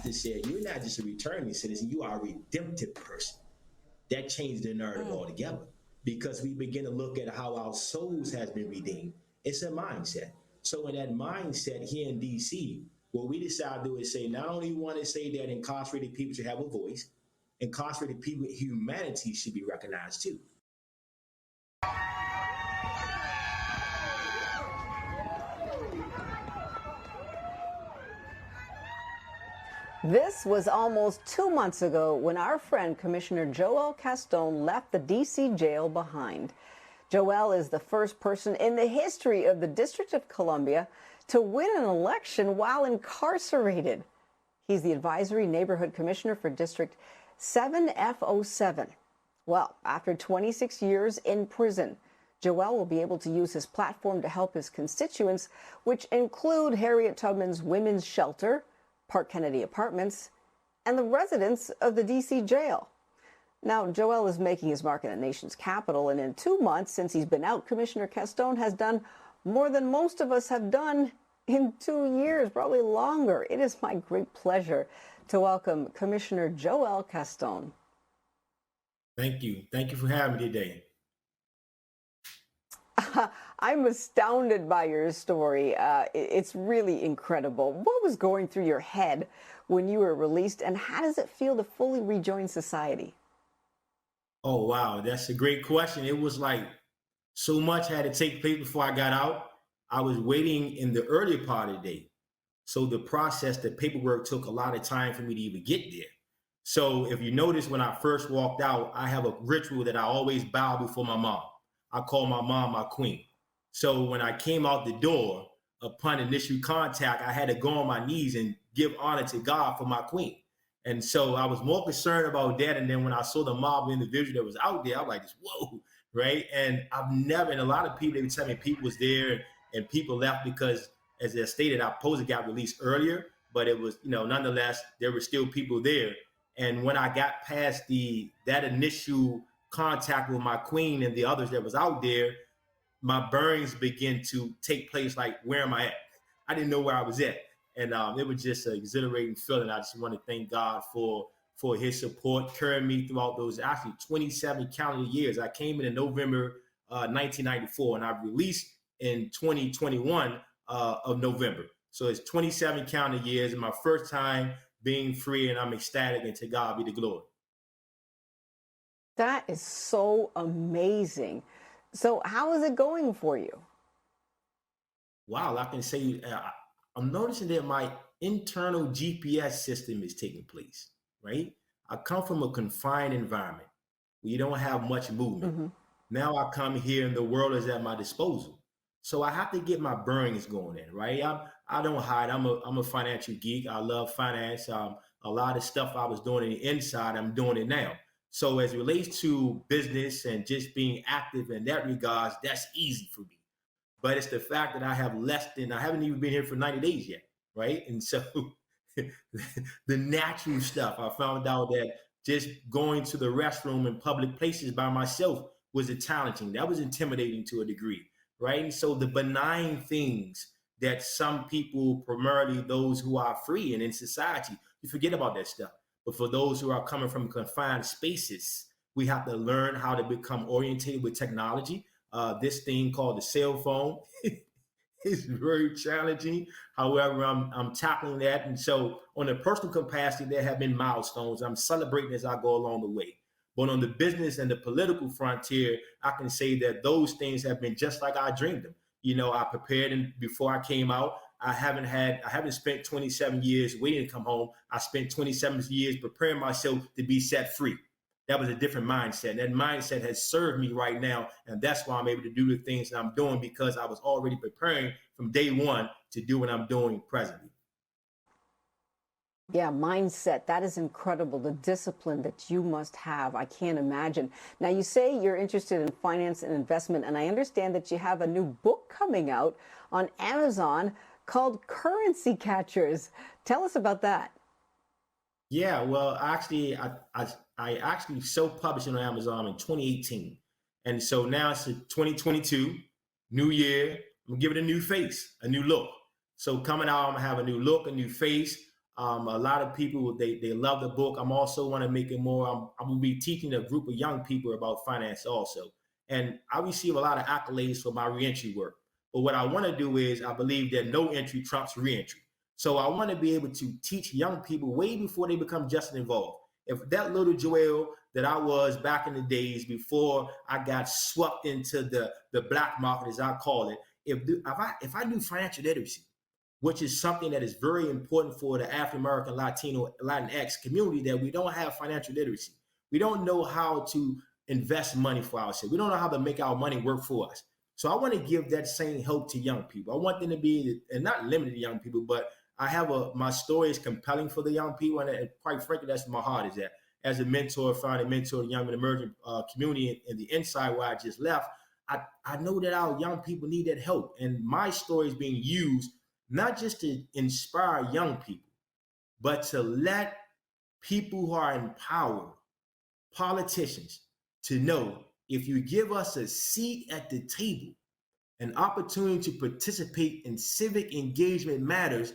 pastor said, you're not just a returning citizen, you are a redemptive person. That changed the narrative altogether because we begin to look at how our souls has been redeemed. It's a mindset. So in that mindset here in DC, what we decide to do is say, not only want to say that incarcerated people should have a voice, incarcerated people, humanity should be recognized too. This was almost 2 months ago when our friend Commissioner Joel Castón left the D.C. jail behind. Joel is the first person in the history of the District of Columbia to win an election while incarcerated. He's the Advisory Neighborhood Commissioner for District 7F07. Well, after 26 years in prison, Joel will be able to use his platform to help his constituents, which include Harriet Tubman's Women's Shelter, Park Kennedy Apartments, and the residents of the D.C. jail. Now, Joel is making his mark in the nation's capital, and in 2 months since he's been out, Commissioner Castón has done more than most of us have done in 2 years, probably longer. It is my great pleasure to welcome Commissioner Joel Castón. Thank you. Thank you for having me today. I'm astounded by your story. It's really incredible. What was going through your head when you were released, and how does it feel to fully rejoin society? Oh, wow. That's a great question. It was like so much had to take place before I got out. I was waiting in the earlier part of the day. So the process, the paperwork took a lot of time for me to even get there. So if you notice, when I first walked out, I have a ritual that I always bow before my mom. I call my mom my queen. So when I came out the door, upon initial contact, I had to go on my knees and give honor to God for my queen. And so I was more concerned about that. And then when I saw the mob of individual that was out there, I was like, whoa, right? And I've never, and a lot of people, they would tell me people was there and people left because, as I stated, our poster got released earlier, but it was, nonetheless, there were still people there. And when I got past that initial contact with my queen and the others that was out there, my bearings began to take place. Like, where am I at? I didn't know where I was at. And it was just an exhilarating feeling. I just want to thank God for his support, carrying me throughout those actually 27 calendar years. I came in November 1994, and I released in 2021 of November. So it's 27 calendar years, and my first time being free, and I'm ecstatic, and to God be the glory. That is so amazing. So how is it going for you? Wow, I can say I'm noticing that my internal GPS system is taking place, right? I come from a confined environment where you don't have much movement. Mm-hmm. Now I come here and the world is at my disposal. So I have to get my bearings going in, right? I don't hide. I'm a financial geek. I love finance. A lot of stuff I was doing on the inside, I'm doing it now. So as it relates to business and just being active in that regards, that's easy for me. But it's the fact that I haven't even been here for 90 days yet, right? And so the natural stuff, I found out that just going to the restroom in public places by myself was challenging. That was intimidating to a degree, right? And so the benign things that some people, primarily those who are free and in society, you forget about that stuff. But for those who are coming from confined spaces, we have to learn how to become oriented with technology. This thing called the cell phone is very challenging. However, I'm tackling that. And so on a personal capacity, there have been milestones. I'm celebrating as I go along the way. But on the business and the political frontier, I can say that those things have been just like I dreamed them. I prepared, and before I came out, I haven't spent 27 years waiting to come home. I spent 27 years preparing myself to be set free. That was a different mindset. That mindset has served me right now. And that's why I'm able to do the things that I'm doing, because I was already preparing from day one to do what I'm doing presently. Yeah, mindset. That is incredible. The discipline that you must have. I can't imagine. Now, you say you're interested in finance and investment, and I understand that you have a new book coming out on Amazon called Currency Catchers. Tell us about that. Yeah, well, actually, I actually self-published it on Amazon in 2018. And so now it's 2022, new year. I'm gonna give it a new face, a new look. So coming out, I'm gonna have a new look, a new face. A lot of people they love the book. I'm also want to make it more. I'm going to be teaching a group of young people about finance also, and I receive a lot of accolades for my reentry work. But what I want to do is I believe that no entry trumps reentry. So I want to be able to teach young people way before they become just involved. If that little Joel that I was back in the days before I got swept into the black market, as I call it, if I knew financial literacy, which is something that is very important for the African American, Latino, Latinx community, that we don't have financial literacy. We don't know how to invest money for ourselves. We don't know how to make our money work for us. So I want to give that same help to young people. I want them to be, and not limited to young people, but I have my story is compelling for the young people, and quite frankly, that's where my heart is at. As a mentor, found a mentor, the young and emerging community in the inside where I just left. I know that our young people need that help, and my story is being used not just to inspire young people, but to let people who are in power, politicians, to know if you give us a seat at the table, an opportunity to participate in civic engagement matters,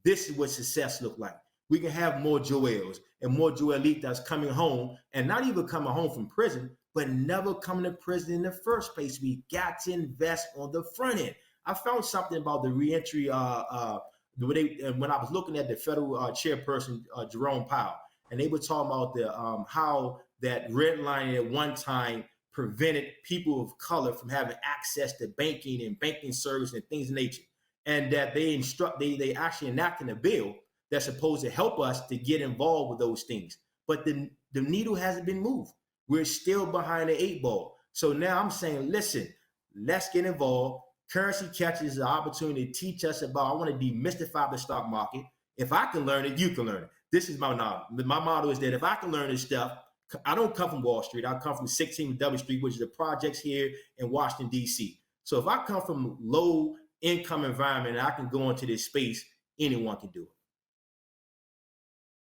this is what success looks like. We can have more Joels and more Joelitas coming home, and not even coming home from prison, but never coming to prison in the first place. We got to invest on the front end. I found something about the reentry when I was looking at the federal chairperson, Jerome Powell, and they were talking about how that redlining at one time prevented people of color from having access to banking and banking service and things of nature, and that they actually enacted a bill that's supposed to help us to get involved with those things. But the needle hasn't been moved. We're still behind the 8 ball. So now I'm saying, listen, let's get involved. Currency Catches is an opportunity to teach us about, I want to demystify the stock market. If I can learn it, you can learn it. This is my motto. My motto is that if I can learn this stuff, I don't come from Wall Street. I come from 16 W Street, which is the projects here in Washington, D.C. So if I come from low income environment and I can go into this space, anyone can do it.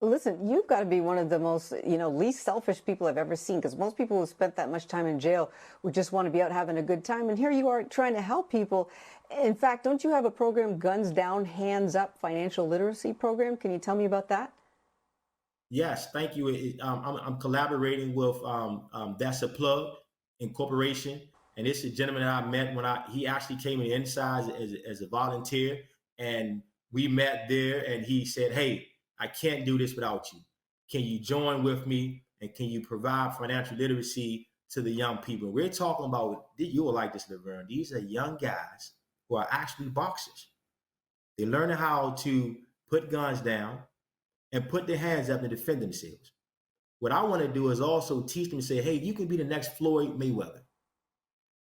Listen, you've got to be one of the most, least selfish people I've ever seen, because most people who spent that much time in jail would just want to be out having a good time. And here you are trying to help people. In fact, don't you have a program, Guns Down, Hands Up financial literacy program? Can you tell me about that? Yes, thank you. I'm collaborating with That's a Plug Incorporation, and it's a gentleman that I met when he actually came in the inside as a volunteer, and we met there, and he said, "Hey, I can't do this without you. Can you join with me, and can you provide financial literacy to the young people?" We're talking about, you will like this, Laverne. These are young guys who are actually boxers. They're learning how to put guns down and put their hands up and defend themselves. What I want to do is also teach them to say, hey, you can be the next Floyd Mayweather.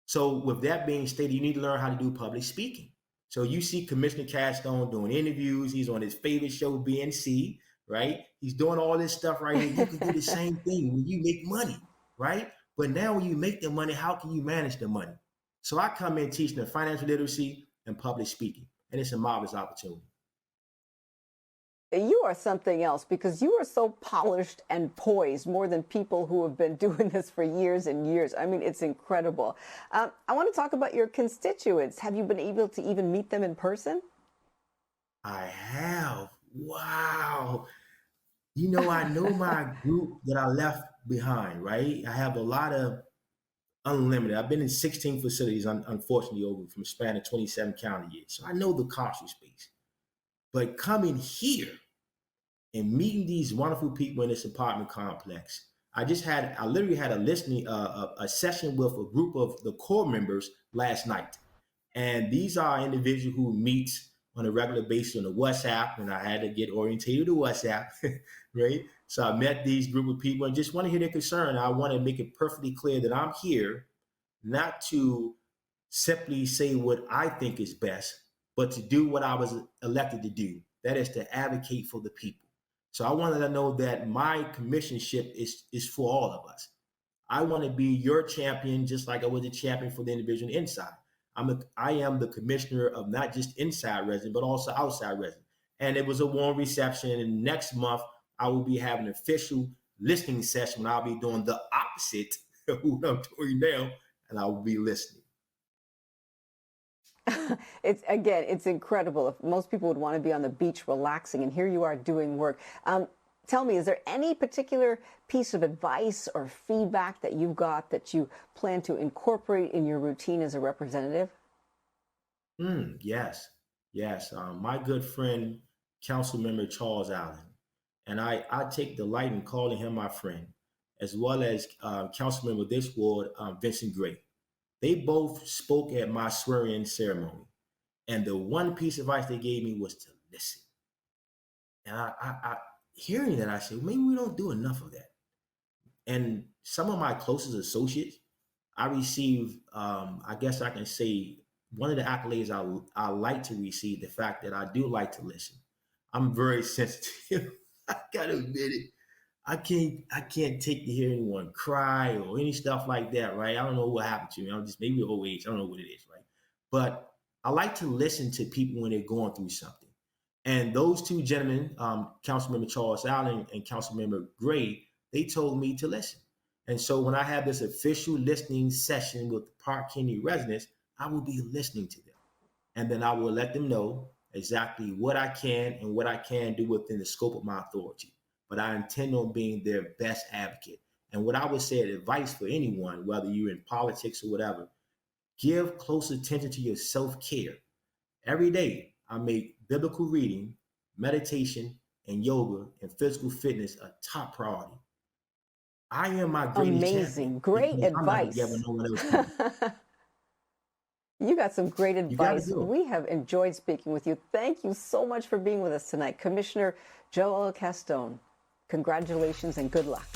So with that being stated, you need to learn how to do public speaking. So you see Commissioner Castón doing interviews. He's on his favorite show, BNC, right? He's doing all this stuff right here. You can do the same thing when you make money, right? But now when you make the money, how can you manage the money? So I come in teaching them financial literacy and public speaking, and it's a marvelous opportunity. You are something else, because you are so polished and poised, more than people who have been doing this for years and years. I mean, it's incredible. I want to talk about your constituents. Have you been able to even meet them in person? I have. Wow. I know my group that I left behind, right? I have a lot of unlimited. I've been in 16 facilities, unfortunately, over from a span of 27 calendar years. So I know the carceral space. But coming here and meeting these wonderful people in this apartment complex, I literally had a listening, a session with a group of the core members last night. And these are individuals who meet on a regular basis on the WhatsApp, and I had to get orientated to WhatsApp, right? So I met these group of people and just want to hear their concern. I want to make it perfectly clear that I'm here not to simply say what I think is best, but to do what I was elected to do. That is to advocate for the people. So I wanted to know that my commissionership is for all of us. I want to be your champion, just like I was a champion for the individual inside. I am the commissioner of not just inside resident, but also outside resident. And it was a warm reception. And next month, I will be having an official listening session when I'll be doing the opposite of what I'm doing now, and I will be listening. It's incredible. If most people would want to be on the beach relaxing, and here you are doing work. Tell me, is there any particular piece of advice or feedback that you got that you plan to incorporate in your routine as a representative? Yes, yes. My good friend, Councilmember Charles Allen, and I take delight in calling him my friend, as well as Councilmember of this ward, Vincent Gray. They both spoke at my swearing-in ceremony, and the one piece of advice they gave me was to listen. And hearing that, I said, maybe we don't do enough of that. And some of my closest associates, I receive, I guess I can say, one of the accolades I like to receive, the fact that I do like to listen. I'm very sensitive. I gotta admit it. I can't take to hear anyone cry or any stuff like that, right? I don't know what happened to me. I'm just maybe old age. I don't know what it is, right? But I like to listen to people when they're going through something. And those two gentlemen, Councilmember Charles Allen and Councilmember Gray, they told me to listen. And so when I have this official listening session with Park County residents, I will be listening to them. And then I will let them know exactly what I can and what I can do within the scope of my authority. But I intend on being their best advocate. And what I would say advice for anyone, whether you're in politics or whatever, give close attention to your self-care. Every day, I make biblical reading, meditation, and yoga and physical fitness a top priority. I am my greatest champion Amazing. Great because I'm not together, advice. no one else can. You got some great You got to advice. do it. We have enjoyed speaking with you. Thank you so much for being with us tonight, Commissioner Joel Castón. Congratulations and good luck.